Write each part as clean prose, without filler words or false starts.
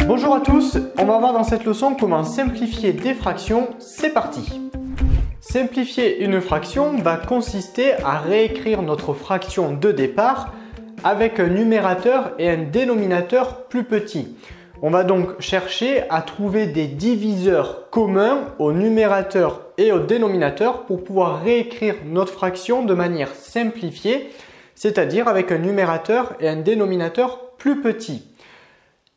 Bonjour à tous, on va voir dans cette leçon comment simplifier des fractions, c'est parti. Simplifier une fraction va consister à réécrire notre fraction de départ avec un numérateur et un dénominateur plus petits. On va donc chercher à trouver des diviseurs communs au numérateur et au dénominateur pour pouvoir réécrire notre fraction de manière simplifiée, c'est-à-dire avec un numérateur et un dénominateur plus petits.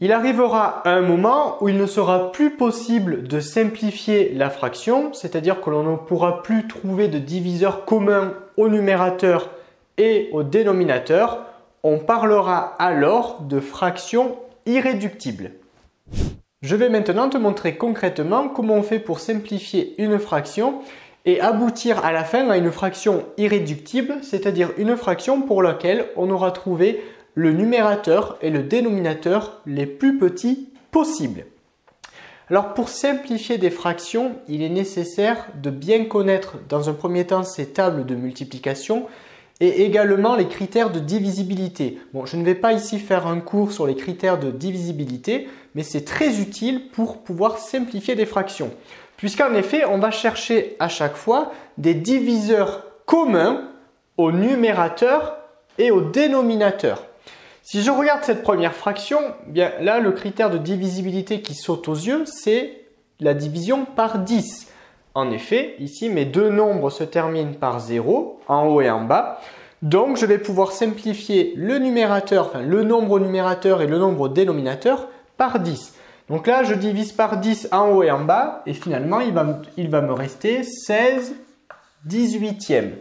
Il arrivera un moment où il ne sera plus possible de simplifier la fraction, c'est-à-dire que l'on ne pourra plus trouver de diviseurs communs au numérateur et au dénominateur. On parlera alors de fraction irréductible. Je vais maintenant te montrer concrètement comment on fait pour simplifier une fraction et aboutir à la fin à une fraction irréductible, c'est-à-dire une fraction pour laquelle on aura trouvé le numérateur et le dénominateur les plus petits possibles. Alors pour simplifier des fractions, il est nécessaire de bien connaître dans un premier temps ces tables de multiplication et également les critères de divisibilité. Bon, je ne vais pas ici faire un cours sur les critères de divisibilité, mais c'est très utile pour pouvoir simplifier des fractions. Puisqu'en effet, on va chercher à chaque fois des diviseurs communs au numérateur et au dénominateur. Si je regarde cette première fraction, bien là, le critère de divisibilité qui saute aux yeux, c'est la division par 10. En effet, ici, mes deux nombres se terminent par 0, en haut et en bas. Donc, je vais pouvoir simplifier le numérateur, enfin le nombre numérateur et le nombre dénominateur par 10. Donc là, je divise par 10 en haut et en bas. Et finalement, il va me rester 16 18e.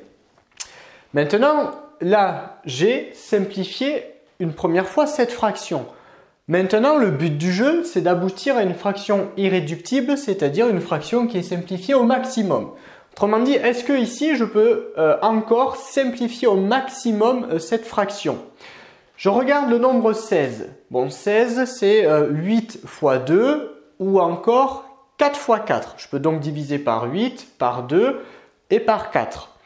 Maintenant, là, j'ai simplifié une première fois cette fraction. Maintenant, le but du jeu, c'est d'aboutir à une fraction irréductible, c'est-à-dire une fraction qui est simplifiée au maximum. Autrement dit, est-ce que ici, je peux encore simplifier au maximum cette fraction? Je regarde le nombre 16. Bon, 16, c'est 8 fois 2 ou encore 4 fois 4. Je peux donc diviser par 8, par 2 et par 4.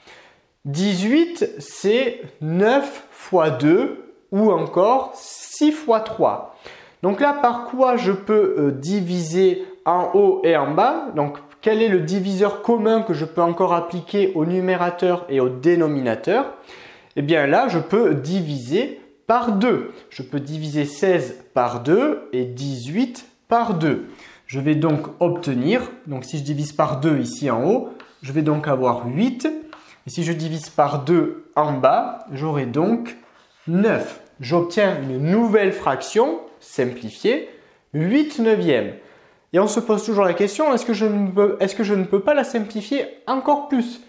18, c'est 9 fois 2 ou encore 6 fois 3. Donc là, par quoi je peux diviser en haut et en bas? Donc, quel est le diviseur commun que je peux encore appliquer au numérateur et au dénominateur? Eh bien là, je peux diviser par 2. Je peux diviser 16 par 2 et 18 par 2. Je vais donc obtenir, donc si je divise par 2 ici en haut, je vais donc avoir 8. Et si je divise par 2 en bas, j'aurai donc 9. J'obtiens une nouvelle fraction simplifiée, 8 neuvièmes. Et on se pose toujours la question, est-ce que je ne peux pas la simplifier encore plus?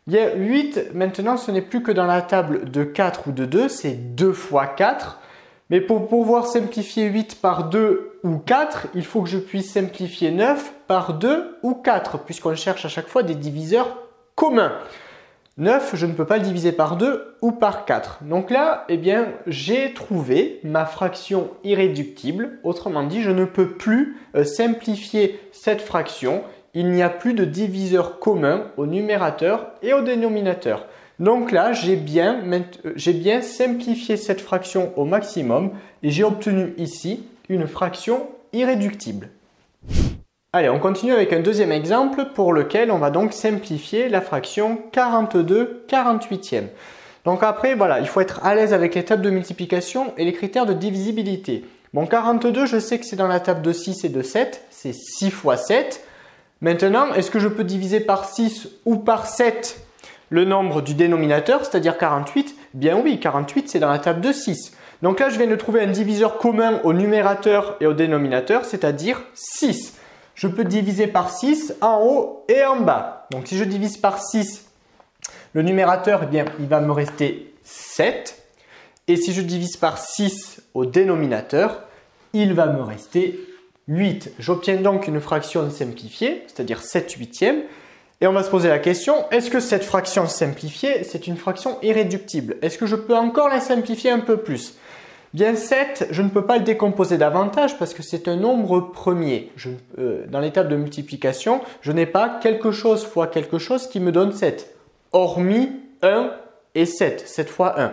Bien, 8, maintenant, ce n'est plus que dans la table de 4 ou de 2, c'est 2 fois 4. Mais pour pouvoir simplifier 8 par 2 ou 4, il faut que je puisse simplifier 9 par 2 ou 4, puisqu'on cherche à chaque fois des diviseurs communs. 9, je ne peux pas le diviser par 2 ou par 4. Donc là, eh bien, j'ai trouvé ma fraction irréductible. Autrement dit, je ne peux plus simplifier cette fraction. Il n'y a plus de diviseur commun au numérateur et au dénominateur. Donc là, j'ai bien simplifié cette fraction au maximum et j'ai obtenu ici une fraction irréductible. Allez, on continue avec un deuxième exemple pour lequel on va donc simplifier la fraction 42/48e. Donc après, voilà, il faut être à l'aise avec les tables de multiplication et les critères de divisibilité. Bon, 42, je sais que c'est dans la table de 6 et de 7, c'est 6 fois 7. Maintenant, est-ce que je peux diviser par 6 ou par 7 le nombre du dénominateur, c'est-à-dire 48? Bien oui, 48, c'est dans la table de 6. Donc là, je viens de trouver un diviseur commun au numérateur et au dénominateur, c'est-à-dire 6. Je peux diviser par 6 en haut et en bas. Donc si je divise par 6, le numérateur, eh bien, il va me rester 7. Et si je divise par 6 au dénominateur, il va me rester 8. J'obtiens donc une fraction simplifiée, c'est-à-dire 7 huitièmes. Et on va se poser la question, est-ce que cette fraction simplifiée, c'est une fraction irréductible? Est-ce que je peux encore la simplifier un peu plus? Bien 7, je ne peux pas le décomposer davantage parce que c'est un nombre premier. Dans l'étape de multiplication, je n'ai pas quelque chose fois quelque chose qui me donne 7. Hormis 1 et 7, 7 fois 1.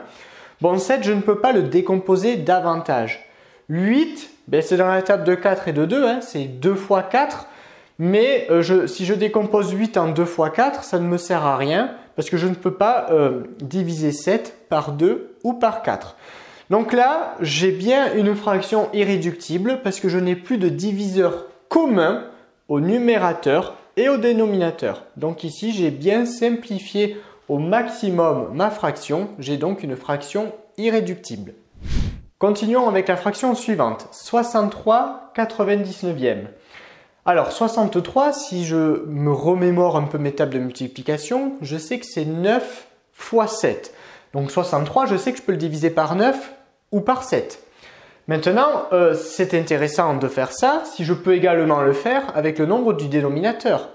Bon, 7, je ne peux pas le décomposer davantage. 8, ben, c'est dans la table de 4 et de 2, hein, c'est 2 fois 4. Mais si je décompose 8 en 2 fois 4, ça ne me sert à rien parce que je ne peux pas diviser 7 par 2 ou par 4. Donc là, j'ai bien une fraction irréductible parce que je n'ai plus de diviseur commun au numérateur et au dénominateur. Donc ici, j'ai bien simplifié au maximum ma fraction. J'ai donc une fraction irréductible. Continuons avec la fraction suivante, 63/99e. Alors 63, si je me remémore un peu mes tables de multiplication, je sais que c'est 9 fois 7. Donc 63, je sais que je peux le diviser par 9 ou par 7. Maintenant, c'est intéressant de faire ça si je peux également le faire avec le nombre du dénominateur.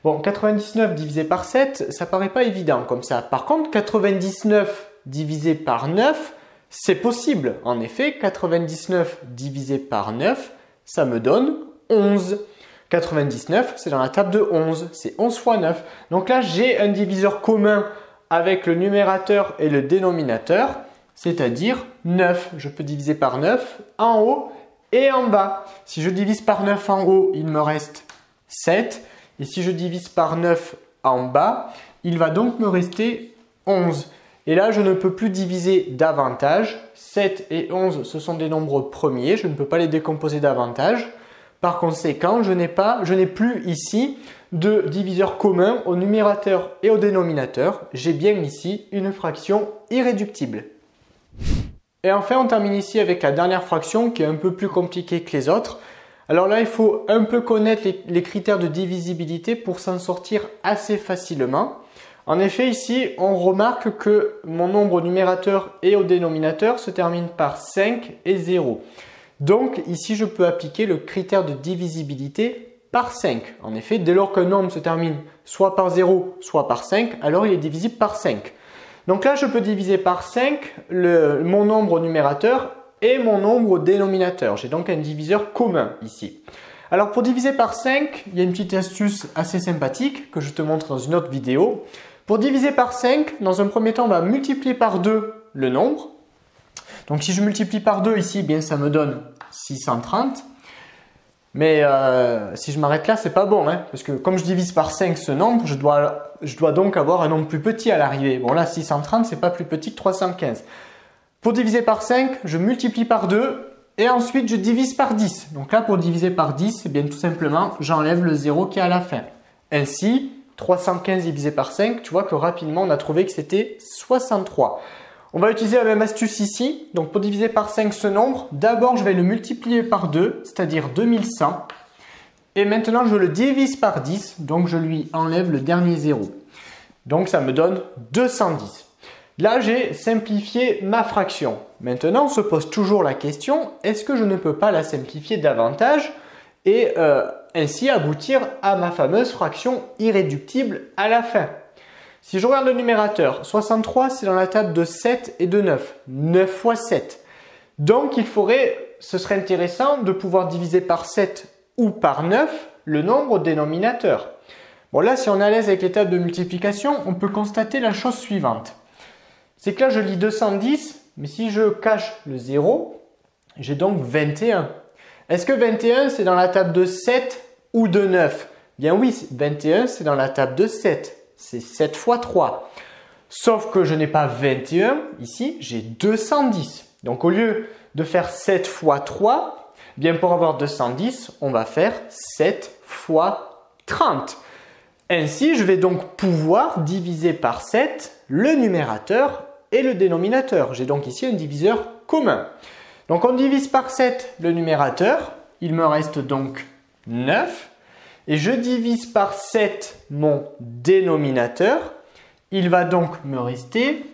Bon, 99 divisé par 7, ça paraît pas évident comme ça. Par contre, 99 divisé par 9, c'est possible. En effet, 99 divisé par 9, ça me donne 11. 99, c'est dans la table de 11, c'est 11 fois 9. Donc là, j'ai un diviseur commun avec le numérateur et le dénominateur, c'est-à-dire 9. Je peux diviser par 9 en haut et en bas. Si je divise par 9 en haut, il me reste 7. Et si je divise par 9 en bas, il va donc me rester 11. Et là, je ne peux plus diviser davantage. 7 et 11, ce sont des nombres premiers. Je ne peux pas les décomposer davantage. Par conséquent, je n'ai plus ici de diviseur commun au numérateur et au dénominateur. J'ai bien ici une fraction irréductible. Et enfin, on termine ici avec la dernière fraction qui est un peu plus compliquée que les autres. Alors là, il faut un peu connaître les critères de divisibilité pour s'en sortir assez facilement. En effet, ici, on remarque que mon nombre au numérateur et au dénominateur se termine par 5 et 0. Donc ici, je peux appliquer le critère de divisibilité par 5. En effet, dès lors qu'un nombre se termine soit par 0, soit par 5, alors il est divisible par 5. Donc là, je peux diviser par 5 mon nombre au numérateur et mon nombre au dénominateur. J'ai donc un diviseur commun ici. Alors pour diviser par 5, il y a une petite astuce assez sympathique que je te montre dans une autre vidéo. Pour diviser par 5, dans un premier temps, on va multiplier par 2 le nombre. Donc si je multiplie par 2 ici, bien ça me donne 630. Mais si je m'arrête là, c'est pas bon, hein, parce que comme je divise par 5 ce nombre, je dois donc avoir un nombre plus petit à l'arrivée. Bon là, 630, c'est pas plus petit que 315. Pour diviser par 5, je multiplie par 2 et ensuite je divise par 10. Donc là, pour diviser par 10, eh bien, tout simplement, j'enlève le 0 qui est à la fin. Ainsi, 315 divisé par 5, tu vois que rapidement, on a trouvé que c'était 63. On va utiliser la même astuce ici. Donc pour diviser par 5 ce nombre, d'abord je vais le multiplier par 2, c'est-à-dire 2100. Et maintenant je le divise par 10, donc je lui enlève le dernier 0. Donc ça me donne 210. Là j'ai simplifié ma fraction. Maintenant on se pose toujours la question, est-ce que je ne peux pas la simplifier davantage et ainsi aboutir à ma fameuse fraction irréductible à la fin? Si je regarde le numérateur, 63 c'est dans la table de 7 et de 9. 9 fois 7. Donc ce serait intéressant de pouvoir diviser par 7 ou par 9 le nombre au dénominateur. Bon là si on est à l'aise avec les tables de multiplication, on peut constater la chose suivante. C'est que là je lis 210, mais si je cache le 0, j'ai donc 21. Est-ce que 21 c'est dans la table de 7 ou de 9? Bien oui, 21 c'est dans la table de 7. C'est 7 fois 3. Sauf que je n'ai pas 21 ici, j'ai 210. Donc au lieu de faire 7 fois 3, bien pour avoir 210, on va faire 7 fois 30. Ainsi, je vais donc pouvoir diviser par 7 le numérateur et le dénominateur. J'ai donc ici un diviseur commun. Donc on divise par 7 le numérateur, il me reste donc 9. Et je divise par 7 mon dénominateur, il va donc me rester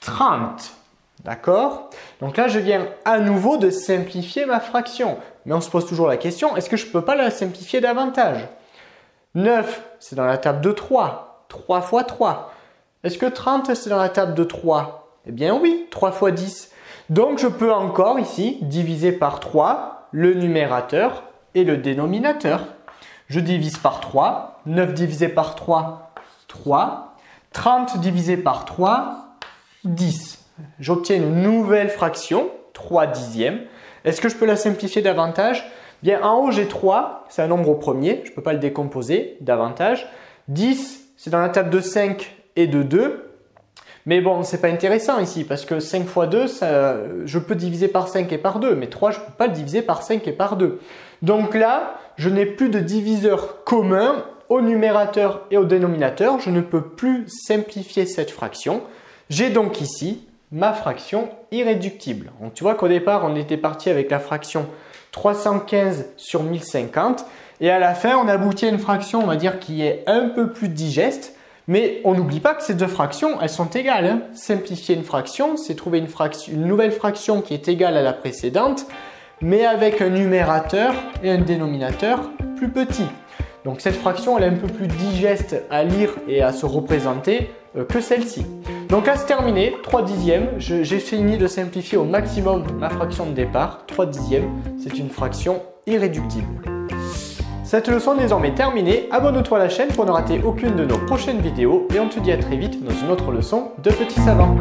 30. D'accord? Donc là, je viens à nouveau de simplifier ma fraction. Mais on se pose toujours la question, est-ce que je ne peux pas la simplifier davantage? 9, c'est dans la table de 3. 3 fois 3. Est-ce que 30, c'est dans la table de 3? Eh bien oui, 3 fois 10. Donc je peux encore ici diviser par 3 le numérateur et le dénominateur. Je divise par 3, 9 divisé par 3, 3, 30 divisé par 3, 10. J'obtiens une nouvelle fraction, 3 dixièmes. Est-ce que je peux la simplifier davantage? Bien, en haut, j'ai 3, c'est un nombre au premier, je ne peux pas le décomposer davantage. 10, c'est dans la table de 5 et de 2. Mais bon, ce n'est pas intéressant ici parce que 5 fois 2, je peux diviser par 5 et par 2. Mais 3, je ne peux pas le diviser par 5 et par 2. Donc là, je n'ai plus de diviseur commun au numérateur et au dénominateur. Je ne peux plus simplifier cette fraction. J'ai donc ici ma fraction irréductible. Donc tu vois qu'au départ, on était parti avec la fraction 315 sur 1050 et à la fin, on aboutit à une fraction, on va dire, qui est un peu plus digeste, mais on n'oublie pas que ces deux fractions, elles sont égales. Hein. Simplifier une fraction, c'est trouver une nouvelle fraction qui est égale à la précédente, mais avec un numérateur et un dénominateur plus petit. Donc cette fraction, elle est un peu plus digeste à lire et à se représenter que celle-ci. Donc là, c'est terminé, 3 dixièmes. J'ai fini de simplifier au maximum ma fraction de départ. 3 dixièmes, c'est une fraction irréductible. Cette leçon est désormais terminée. Abonne-toi à la chaîne pour ne rater aucune de nos prochaines vidéos. Et on te dit à très vite dans une autre leçon de Petit Savant.